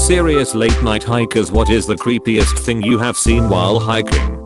Serious late night hikers, what is the creepiest thing you have seen while hiking?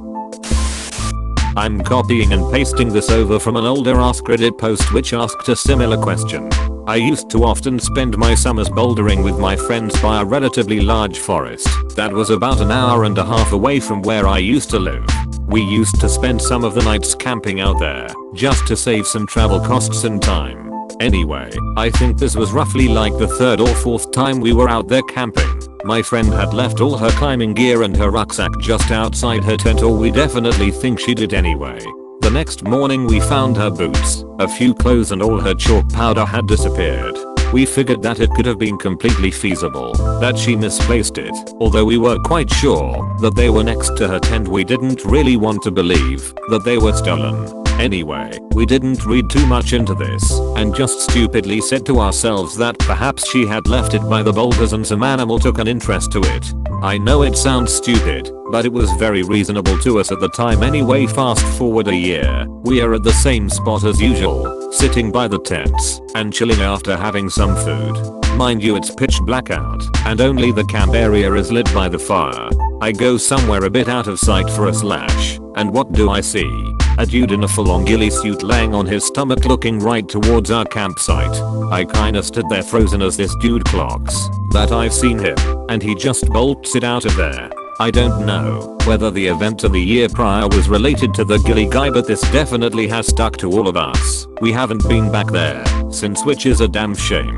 I'm copying and pasting this over from an older AskReddit post which asked a similar question. I used to often spend my summers bouldering with my friends by a relatively large forest that was about an hour and a half away from where I used to live. We used to spend some of the nights camping out there just to save some travel costs and time. Anyway, I think this was roughly like the third or fourth time we were out there camping. My friend had left all her climbing gear and her rucksack just outside her tent, or we definitely think she did anyway. The next morning we found her boots, a few clothes, and all her chalk powder had disappeared. We figured that it could have been completely feasible that she misplaced it. Although we were quite sure that they were next to her tent, we didn't really want to believe that they were stolen. Anyway, we didn't read too much into this and just stupidly said to ourselves that perhaps she had left it by the boulders and some animal took an interest to it. I know it sounds stupid, but it was very reasonable to us at the time anyway. Fast forward a year, we are at the same spot as usual, sitting by the tents and chilling after having some food. Mind you, it's pitch black out and only the camp area is lit by the fire. I go somewhere a bit out of sight for a slash, and what do I see? A dude in a full-on ghillie suit laying on his stomach looking right towards our campsite. I kinda stood there frozen as this dude clocks that I've seen him, and he just bolts it out of there. I don't know whether the event of the year prior was related to the ghillie guy, but this definitely has stuck to all of us. We haven't been back there since, which is a damn shame.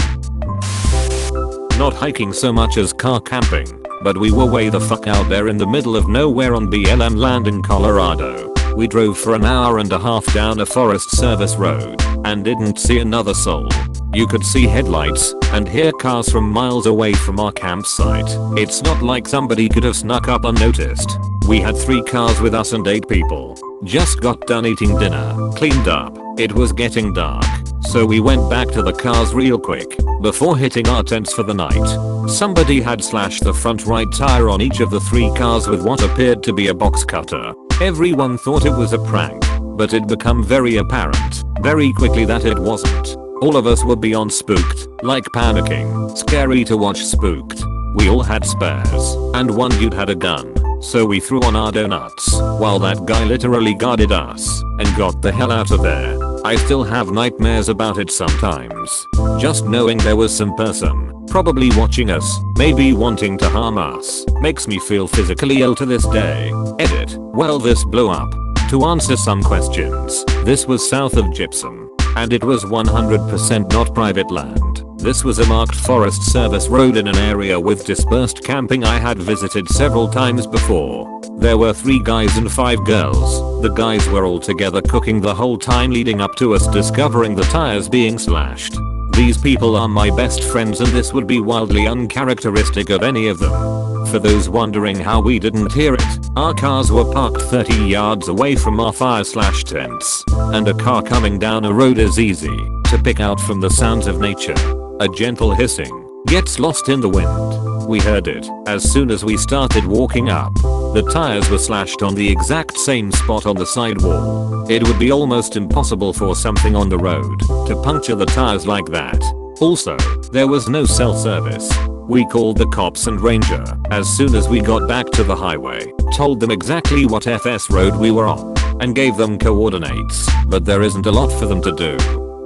Not hiking so much as car camping, but we were way the fuck out there in the middle of nowhere on BLM land in Colorado. We drove for an hour and a half down a Forest Service road and didn't see another soul. You could see headlights and hear cars from miles away from our campsite. It's not like somebody could have snuck up unnoticed. We had 3 cars with us and 8 people. Just got done eating dinner, cleaned up. It was getting dark, so we went back to the cars real quick before hitting our tents for the night. Somebody had slashed the front right tire on each of the 3 cars with what appeared to be a box cutter. Everyone thought it was a prank, but it became very apparent very quickly that it wasn't. All of us were beyond spooked, like panicking. Scary to watch spooked. We all had spares, and one dude had a gun, so we threw on our donuts while that guy literally guarded us and got the hell out of there. I still have nightmares about it sometimes. Just knowing there was some person probably watching us, maybe wanting to harm us, makes me feel physically ill to this day. Edit. Well, this blew up. To answer some questions, this was south of Gypsum, and it was 100% not private land. This was a marked Forest Service road in an area with dispersed camping I had visited several times before. There were 3 guys and 5 girls. The guys were all together cooking the whole time leading up to us discovering the tires being slashed. These people are my best friends, and this would be wildly uncharacteristic of any of them. For those wondering how we didn't hear it, our cars were parked 30 yards away from our fire/tents, and a car coming down a road is easy to pick out from the sounds of nature. A gentle hissing gets lost in the wind. We heard it as soon as we started walking up. The tires were slashed on the exact same spot on the sidewall. It would be almost impossible for something on the road to puncture the tires like that. Also, there was no cell service. We called the cops and ranger as soon as we got back to the highway, told them exactly what FS road we were on, and gave them coordinates, but there isn't a lot for them to do.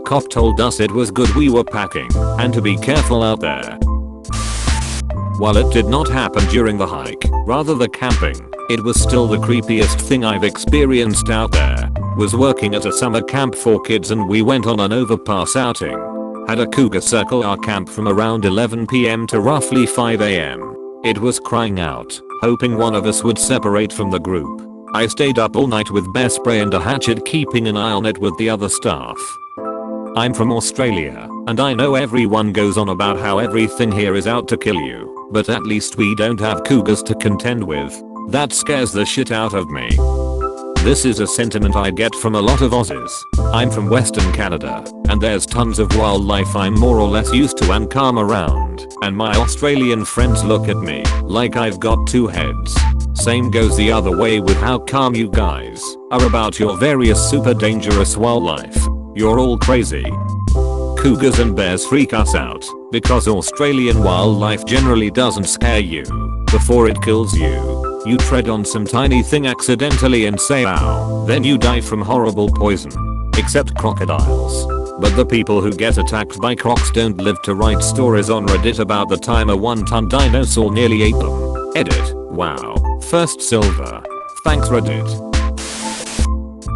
Cop told us it was good we were packing and to be careful out there. While it did not happen during the hike, rather the camping, it was still the creepiest thing I've experienced out there. Was working at a summer camp for kids, and we went on an overpass outing. Had a cougar circle our camp from around 11 PM to roughly 5 AM. It was crying out, hoping one of us would separate from the group. I stayed up all night with bear spray and a hatchet, keeping an eye on it with the other staff. I'm from Australia, and I know everyone goes on about how everything here is out to kill you, but at least we don't have cougars to contend with. That scares the shit out of me. This is a sentiment I get from a lot of Aussies. I'm from Western Canada, and there's tons of wildlife I'm more or less used to and calm around, and my Australian friends look at me like I've got 2 heads. Same goes the other way with how calm you guys are about your various super dangerous wildlife. You're all crazy. cougars and bears freak us out because Australian wildlife generally doesn't scare you before it kills you. You tread on some tiny thing accidentally and say ow, then you die from horrible poison. Except crocodiles. But the people who get attacked by crocs don't live to write stories on Reddit about the time a 1-ton dinosaur nearly ate them. Edit. Wow. First silver. Thanks Reddit.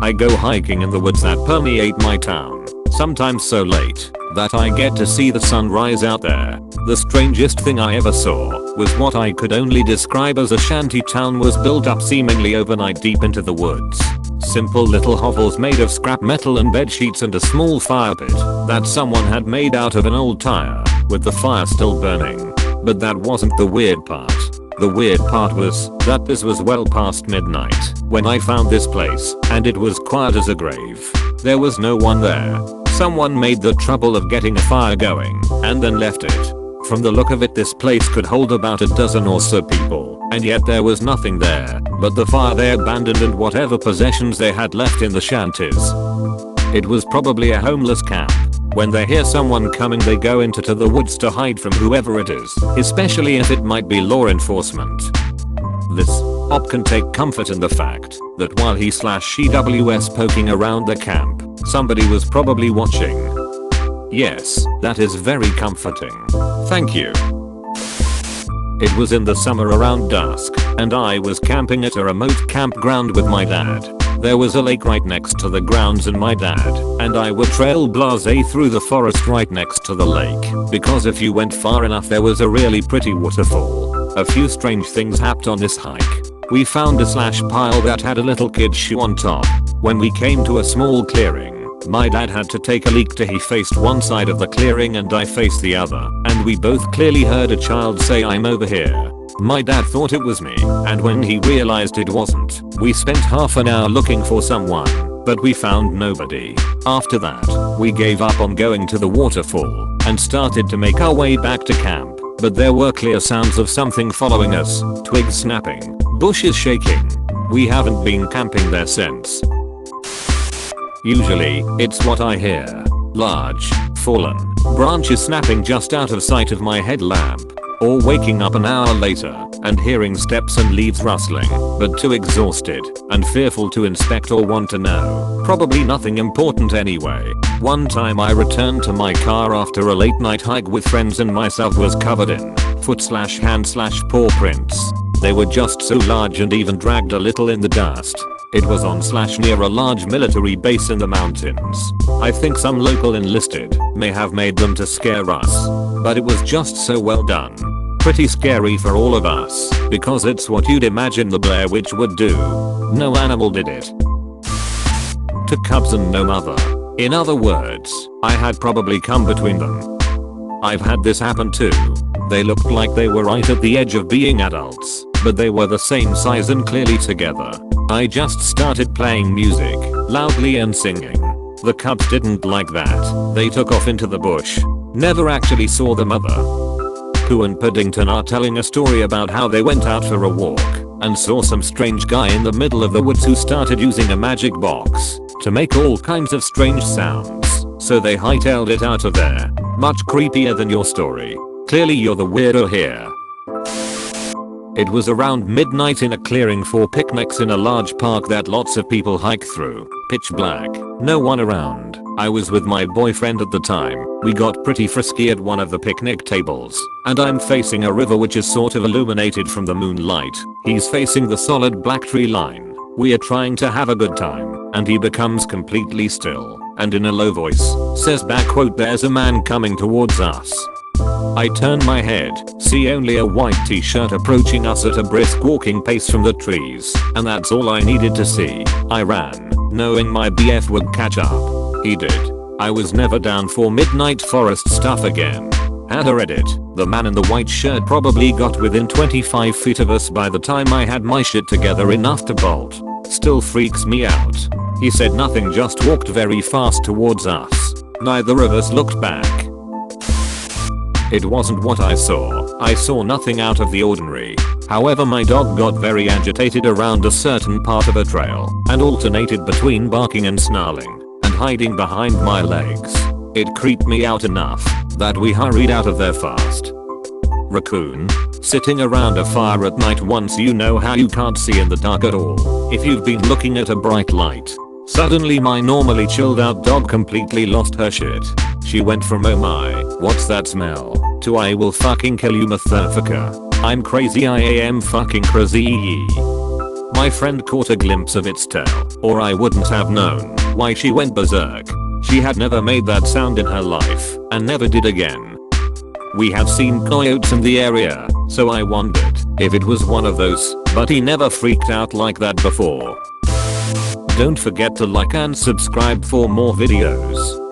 I go hiking in the woods that permeate my town. Sometimes so late that I get to see the sun rise out there. The strangest thing I ever saw was what I could only describe as a shanty town was built up seemingly overnight deep into the woods. Simple little hovels made of scrap metal and bed sheets and a small fire pit that someone had made out of an old tire with the fire still burning. But that wasn't the weird part. The weird part was that this was well past midnight when I found this place and it was quiet as a grave. There was no one there. Someone made the trouble of getting a fire going and then left it. From the look of it, this place could hold about a dozen or so people, and yet there was nothing there but the fire they abandoned and whatever possessions they had left in the shanties. It was probably a homeless camp. When they hear someone coming, they go into the woods to hide from whoever it is, especially if it might be law enforcement. This op can take comfort in the fact that while he/she was poking around the camp, somebody was probably watching. Yes, that is very comforting. Thank you. It was in the summer around dusk, and I was camping at a remote campground with my dad. There was a lake right next to the grounds and my dad and I would trail blase through the forest right next to the lake because if you went far enough there was a really pretty waterfall. A few strange things happened on this hike. We found a / pile that had a little kid's shoe on top. When we came to a small clearing, my dad had to take a leak to he faced one side of the clearing and I faced the other, and we both clearly heard a child say I'm over here. My dad thought it was me, and when he realized it wasn't, we spent half an hour looking for someone, but we found nobody. After that, we gave up on going to the waterfall and started to make our way back to camp, but there were clear sounds of something following us, twigs snapping, bushes shaking. We haven't been camping there since. Usually, it's what I hear. Large, fallen branches snapping just out of sight of my headlamp. Or waking up an hour later and hearing steps and leaves rustling, but too exhausted and fearful to inspect or want to know. Probably nothing important anyway. One time I returned to my car after a late night hike with friends and myself was covered in foot/hand/paw prints. They were just so large and even dragged a little in the dust. It was on / near a large military base in the mountains. I think some local enlisted may have made them to scare us, but it was just so well done. Pretty scary for all of us, because it's what you'd imagine the Blair Witch would do. No animal did it. To cubs and no mother. In other words, I had probably come between them. I've had this happen too. They looked like they were right at the edge of being adults, but they were the same size and clearly together. I just started playing music, loudly and singing. The cubs didn't like that. They took off into the bush. Never actually saw the mother. Pooh and Paddington are telling a story about how they went out for a walk and saw some strange guy in the middle of the woods who started using a magic box to make all kinds of strange sounds. So they hightailed it out of there. Much creepier than your story. Clearly you're the weirdo here. It was around midnight in a clearing for picnics in a large park that lots of people hike through. Pitch black. No one around. I was with my boyfriend at the time. We got pretty frisky at one of the picnic tables, and I'm facing a river which is sort of illuminated from the moonlight. He's facing the solid black tree line. We are trying to have a good time, and he becomes completely still, and in a low voice, says back quote, "There's a man coming towards us." I turn my head, see only a white t-shirt approaching us at a brisk walking pace from the trees, and that's all I needed to see. I ran, knowing my BF would catch up. He did. I was never down for midnight forest stuff again. AskReddit, the man in the white shirt probably got within 25 feet of us by the time I had my shit together enough to bolt. Still freaks me out. He said nothing, just walked very fast towards us. Neither of us looked back. It wasn't what I saw. I saw nothing out of the ordinary. However, my dog got very agitated around a certain part of a trail and alternated between barking and snarling and hiding behind my legs. It creeped me out enough that we hurried out of there fast. Raccoon. Sitting around a fire at night once, you know how you can't see in the dark at all if you've been looking at a bright light. Suddenly my normally chilled out dog completely lost her shit. She went from "oh my, what's that smell" to "I will fucking kill you motherfucker. I'm crazy, I am fucking crazy." My friend caught a glimpse of its tail, or I wouldn't have known why she went berserk. She had never made that sound in her life and never did again. We have seen coyotes in the area, so I wondered if it was one of those, but he never freaked out like that before. Don't forget to like and subscribe for more videos.